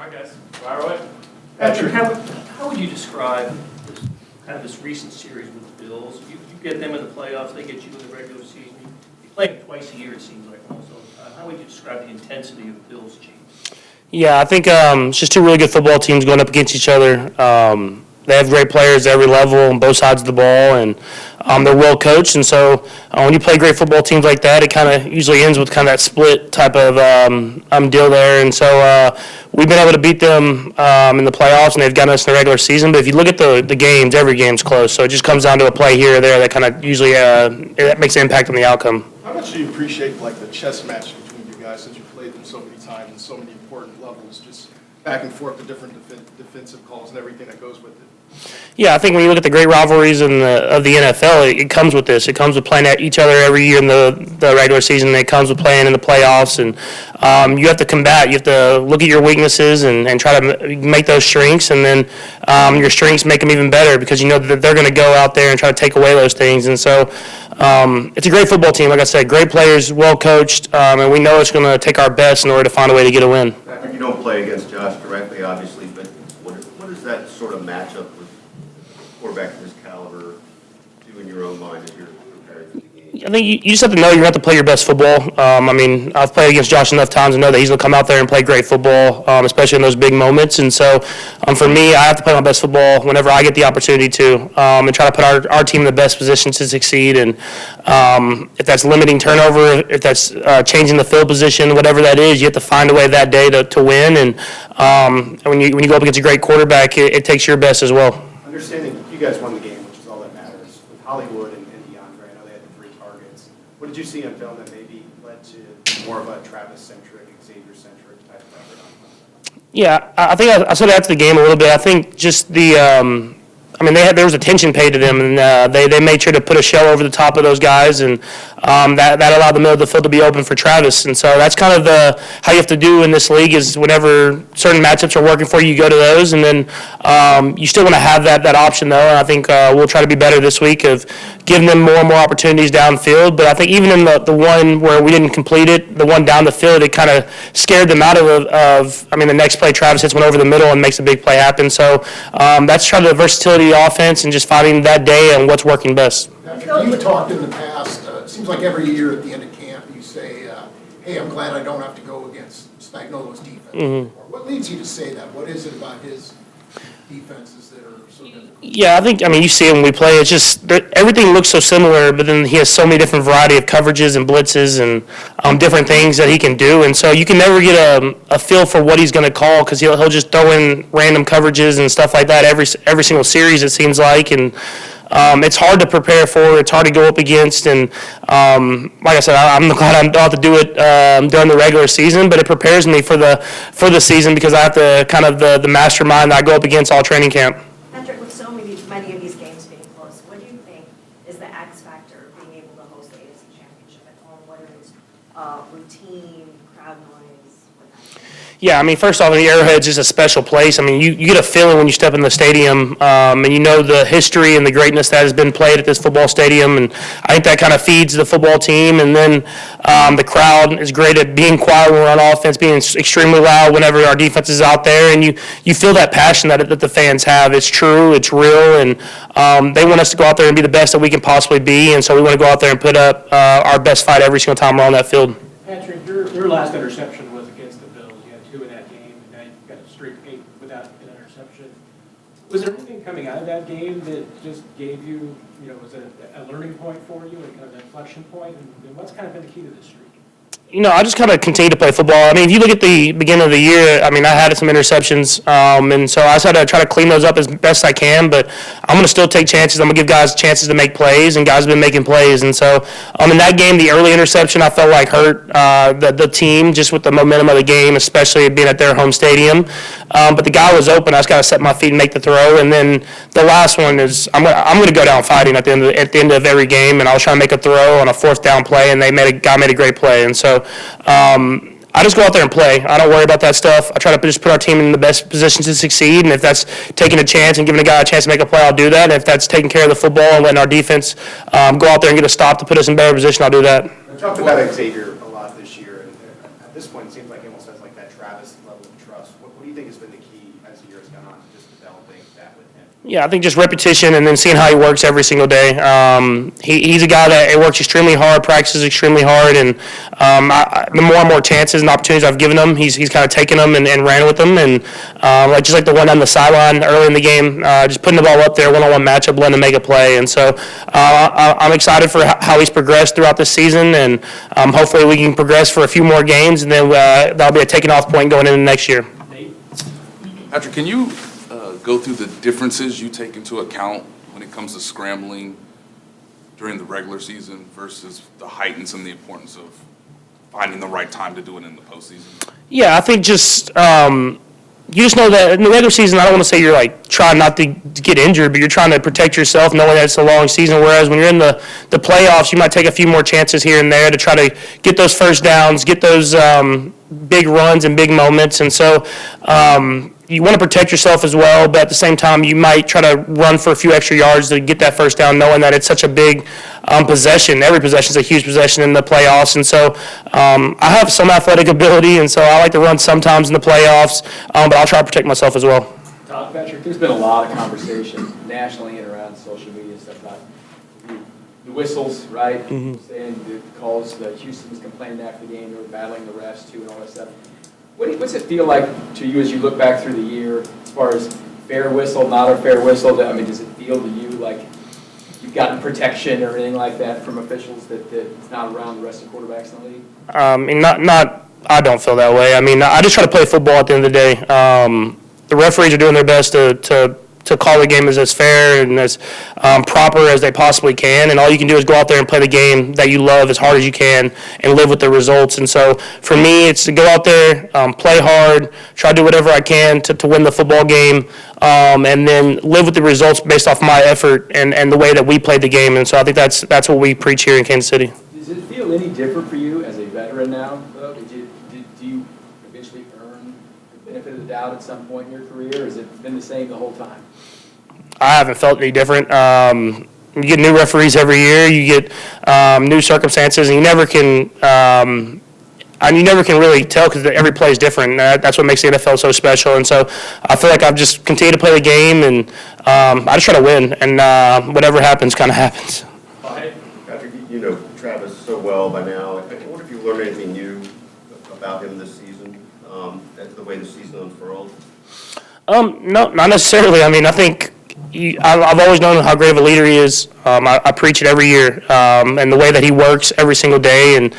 All right, guys. Fire away. Patrick, how would you describe this recent series with the Bills? You get them in the playoffs, they get you in the regular season. You play them twice a year, it seems like, almost all the time. How would you describe the intensity of the Bills' Chiefs? Yeah, I think it's just two really good football teams going up against each other. They have great players at every level on both sides of the ball, and they're well coached. And so when you play great football teams like that, it kind of usually ends with kind of that split type of deal there. And so we've been able to beat them in the playoffs, and they've gotten us in the regular season. But if you look at the games, every game's close. So it just comes down to a play here or there that kind of usually that makes an impact on the outcome. How much do you appreciate the chess match between you guys since you played them so many times and so many important levels, just back and forth, the different defensive calls and everything that goes with it? Yeah, I think when you look at the great rivalries of the NFL, it comes with this. It comes with playing at each other every year in the regular season. It comes with playing in the playoffs, and you have to combat. You have to look at your weaknesses and try to make those strengths, and then your strengths make them even better because you know that they're going to go out there and try to take away those things. And so it's a great football team. Like I said, great players, well coached, and we know it's going to take our best in order to find a way to get a win. Patrick, you don't play against Josh directly, obviously, but what does that sort of matchup with quarterback of this caliber do in your own mind as you're preparing for the game? I think you just have to know you're going to have to play your best football. I've played against Josh enough times to know that he's going to come out there and play great football, especially in those big moments. And so for me, I have to play my best football whenever I get the opportunity to and try to put our team in the best position to succeed. And if that's limiting turnover, if that's changing the field position, whatever that is, you have to find a way that day to win. And when you go up against a great quarterback, it takes your best as well. Understanding you guys won the game, which is all that matters, with Hollywood and DeAndre, I know they had the 3 targets. What did you see in film that maybe led to more of a Travis-centric, Xavier-centric type of effort? Yeah, I think I said after the game a little bit. I think just there was attention paid to them, and they made sure to put a show over the top of those guys, and that allowed the middle of the field to be open for Travis. And so that's kind of how you have to do in this league is whenever certain matchups are working for you, you go to those, and then you still want to have that option though. And I think we'll try to be better this week of giving them more and more opportunities downfield. But I think even in the one where we didn't complete it, the one down the field, it kind of scared them out of the next play Travis hits one over the middle and makes a big play happen. So that's trying to the versatility offense and just finding that day and what's working best. You've talked in the past, it seems like every year at the end of camp you say, hey, I'm glad I don't have to go against Spagnuolo's defense. Mm-hmm. What leads you to say that? What is it about his defenses that are so difficult? Yeah, you see it when we play. It's just everything looks so similar, but then he has so many different variety of coverages and blitzes and different things that he can do. And so you can never get a feel for what he's going to call because he'll just throw in random coverages and stuff like that every single series, it seems like. And it's hard to prepare for. It's hard to go up against. And like I said, I'm glad I don't have to do it during the regular season, but it prepares me for the season because I have to kind of the mastermind that I go up against all training camp. Patrick, with so many of these games being close, what do you think is the X factor of being able to host the AFC Championship at home, whether it's routine, crowd noise, what that? Yeah, first off, the Arrowhead's just a special place. You get a feeling when you step in the stadium, and you know the history and the greatness that has been played at this football stadium, and I think that kind of feeds the football team. And then the crowd is great at being quiet when we're on offense, being extremely loud whenever our defense is out there, and you feel that passion that the fans have. It's true, it's real, and they want us to go out there and be the best that we can possibly be, and so we want to go out there and put up our best fight every single time we're on that field. Patrick, your last interception was against the Bills. You had 2 in that game, and now you've got a streak 8 without an interception. Was there anything coming out of that game that just gave you, was it a learning point for you and kind of an inflection point? And what's kind of been the key to this streak? I just kind of continue to play football. If you look at the beginning of the year, I had some interceptions, and so I try to clean those up as best I can, but I'm going to still take chances. I'm going to give guys chances to make plays, and guys have been making plays. And so in that game, the early interception I felt like hurt the team just with the momentum of the game, especially being at their home stadium. But the guy was open. I just got to set my feet and make the throw. And then the last one is I'm going to go down fighting at the end of every game, and I was trying to make a throw on a 4th down play, and guy made a great play. And so I just go out there and play. I don't worry about that stuff. I try to just put our team in the best position to succeed, and if that's taking a chance and giving a guy a chance to make a play, I'll do that. And if that's taking care of the football and letting our defense go out there and get a stop to put us in better position, I'll do that. We talked about Xavier a lot this year, and at this point, it seems like he almost has like that Travis level of trust. What do you think has been the key as the year has gone on to just developing that with him? Yeah, I think just repetition and then seeing how he works every single day. He's a guy that works extremely hard, practices extremely hard, and the more and more chances and opportunities I've given him, he's kind of taken them and ran with them. And just like the one on the sideline early in the game, just putting the ball up there, one-on-one matchup, letting him make a play. And so I'm excited for how he's progressed throughout the season, and hopefully we can progress for a few more games, and then that'll be a taking off point going into next year. Patrick, can you go through the differences you take into account when it comes to scrambling during the regular season versus the heightens and the importance of finding the right time to do it in the postseason? Yeah, I think just you just know that in the regular season, I don't want to say you're like trying not to get injured, but you're trying to protect yourself knowing that it's a long season. Whereas when you're in the playoffs, you might take a few more chances here and there to try to get those first downs, get those big runs and big moments. And so you want to protect yourself as well, but at the same time, you might try to run for a few extra yards to get that first down, knowing that it's such a big possession. Every possession is a huge possession in the playoffs. And so I have some athletic ability, and so I like to run sometimes in the playoffs, but I'll try to protect myself as well. Patrick, there's been a lot of conversation nationally and around social media and stuff about the whistles, right? Saying the calls, Houston was complaining after the game, they were battling the refs too and all that stuff. What's it feel like to you as you look back through the year as far as fair whistle, not a fair whistle? I mean, does it feel to you like you've gotten protection or anything like that from officials that it's not around the rest of quarterbacks in the league? I don't feel that way. I mean, I just try to play football at the end of the day. The referees are doing their best to call the game as fair and as proper as they possibly can, and all you can do is go out there and play the game that you love as hard as you can and live with the results. And so for me, it's to go out there, play hard, try to do whatever I can to win the football game, and then live with the results based off my effort and the way that we played the game. And so I think that's what we preach here in Kansas City. Does it feel any different for you as a veteran now, though? Do you eventually earn the benefit of the doubt at some point in your career, or has it been the same the whole time? I haven't felt any different. You get new referees every year. You get new circumstances, and you never can really tell because every play is different. That's what makes the NFL so special. And so I feel like I've just continued to play the game, and I just try to win. And whatever happens, kind of happens. Patrick, you know Travis so well by now. I wonder if you learned anything new about him this season, as the way the season unfurled. No, not necessarily. I mean, I think I've always known how great of a leader he is. I preach it every year, and the way that he works every single day, and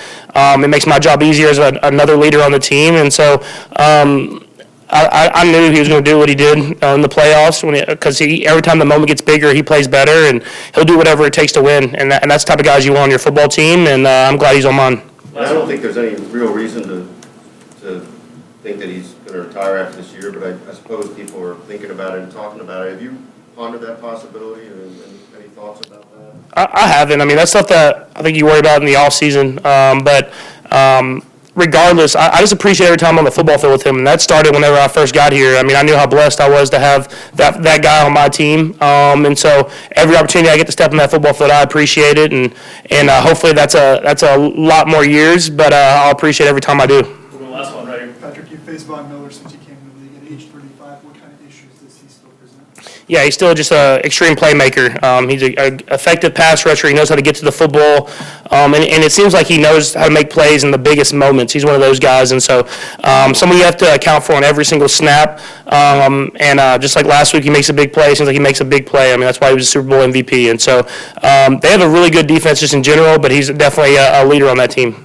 it makes my job easier as another leader on the team. And so I knew he was going to do what he did in the playoffs because every time the moment gets bigger, he plays better, and he'll do whatever it takes to win. And that's the type of guys you want on your football team, and I'm glad he's on mine. I don't think there's any real reason to think that he's going to retire after this year, but I suppose people are thinking about it and talking about it. Have you pondered that possibility, or any thoughts about that? I haven't. I mean, that's stuff that I think you worry about in the off season. But regardless, I just appreciate every time I'm on the football field with him, and that started whenever I first got here. I mean, I knew how blessed I was to have that guy on my team, and so every opportunity I get to step on that football field, I appreciate it, and hopefully that's a lot more years, but I'll appreciate every time I do. Last one, right here. Patrick, you faced Von Miller since you came to the league at age 35. What kind of issues does he still present? Yeah, he's still just an extreme playmaker. He's an effective pass rusher. He knows how to get to the football, and it seems like he knows how to make plays in the biggest moments. He's one of those guys, and so someone you have to account for on every single snap. And just like last week, he makes a big play. It seems like he makes a big play. I mean, that's why he was a Super Bowl MVP. And so they have a really good defense just in general, but he's definitely a leader on that team.